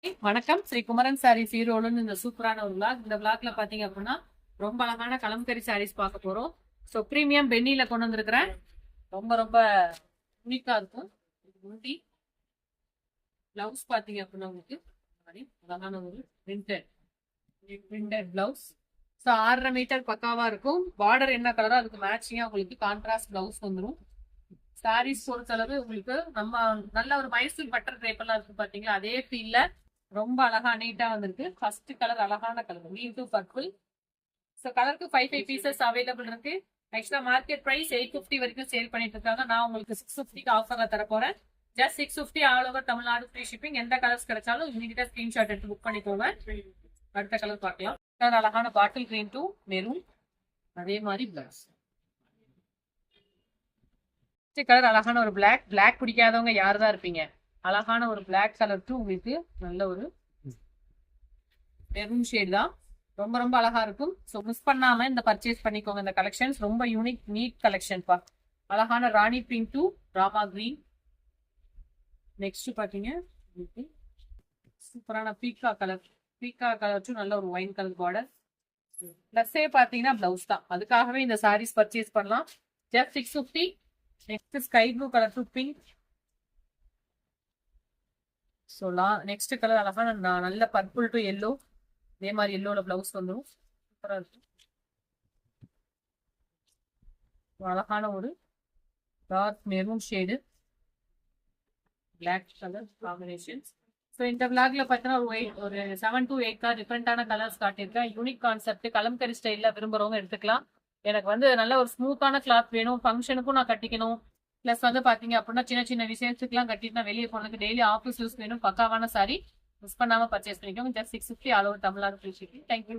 வணக்கம். ஸ்ரீ குமரன் சாரீஸ் ஈரோடுன்னு இந்த சூப்பரான ஒரு vlog. இந்த vlogல பாத்தீங்க அப்படின்னா ரொம்ப அழகான கலம்கரி சாரீஸ் பார்க்க போறோம். ஸோ பிரீமியம் பென்னில கொண்டு வந்திருக்கிறேன். ரொம்ப ரொம்ப யூனிக்கா இருக்கும். முந்தி பிளவுஸ் பாத்தீங்க அப்படின்னா உங்களுக்கு அழகான ஒரு பிரிண்டட் பிளவுஸ். ஸோ 6.5 மீட்டர் பக்காவா இருக்கும். பார்டர் என்ன கலரோ அதுக்கு மேட்சிங்கா உங்களுக்கு கான்ட்ராஸ்ட் பிளவுஸ் வந்துடும். சாரீஸ் பொறுத்தளவு உங்களுக்கு நம்ம நல்ல ஒரு மைசூர் பட்டர் ட்ரேப் எல்லாம் இருக்கு பாத்தீங்களா, அதே ஃபீல்ல ரொம்ப அழகா நீட்டா வந்திருக்கு. ஃபர்ஸ்ட் கலர் அழகான கலர் நீல் டு பர்பிள். ஸோ கலருக்கு 5 பீசஸ் அவைலபிள் இருக்கு. ஆக்சுவலா மார்க்கெட் பிரைஸ் 850 வரைக்கும் சேல் பண்ணிட்டு இருக்காங்க. நான் உங்களுக்கு 650க்கு ஆஃபர்ல தர போறேன். Just 650 all over Tamil Nadu free shipping. எந்த கலர்ஸ் கிடைச்சாலும் இமீடியட்டா ஸ்கிரீன்ஷாட் எடுத்து புக் பண்ணிக்கோங்க. அடுத்த கலர் பார்க்கலாம். கலர் அழகான பாட்டில் கிரீன் டு மெரூன், அதே மாதிரி பிளவுஸ். கலர் அழகான ஒரு பிளாக் பிடிக்காதவங்க யாரு தான் இருப்பீங்க. அழகான ஒரு பிளாக் கலர் டு உங்களுக்கு நல்ல ஒரு மெரூன் ஷேட் தான். ரொம்ப ரொம்ப அழகா இருக்கும். ஸோ மிஸ் பண்ணாம இந்த பர்ச்சேஸ் பண்ணிக்கோங்க. இந்த கலெக்ஷன்ஸ் ரொம்ப யூனிக் நீட் கலெக்ஷன் பா. அழகான rani pink to rama green. Next பாத்தீங்க சூப்பரான பீக்கா கலர் டு நல்ல ஒரு ஒயின் கலர் பார்டர். பிளஸ்ஸே பாத்தீங்கன்னா பிளவுஸ் தான். அதுக்காகவே இந்த சாரீஸ் பர்ச்சேஸ் பண்ணலாம். Just 650. Next sky blue colour to pink. So next colour அழகான நல்ல பர்பிள் டு எல்லோ. இதே மாதிரி எல்லோல பிளவுஸ் வந்துடும். சூப்பரா இருக்கும். அழகான ஒரு dark maroon shade black colour combination. So இந்த விளாக்ல பார்த்தீங்கன்னா ஒரு 7 to 8 டிஃப்ரெண்டான கலர்ஸ் காட்டியிருக்கேன். யூனிக் கான்செப்ட் கலம்கரி ஸ்டைலில் விரும்புறவங்க எடுத்துக்கலாம். எனக்கு நல்ல ஒரு ஸ்மூத்தான கிளாத் வேணும், ஃபங்க்ஷனுக்கும் நான் கட்டிக்கணும். பிளஸ் பாத்தீங்க அப்படின்னா சின்ன சின்ன விஷயத்துக்குலாம் கட்டிட்டு நான் வெளியே போனதுக்கு டெய்லி ஆஃபீஸ் யூஸ் வேணும். பக்காவான சாரி மிஸ் பண்ணாம பர்ச்சேஸ் பண்ணிக்கோங்க. Just 650 all over Tamil Nadu free shipping. Thank you.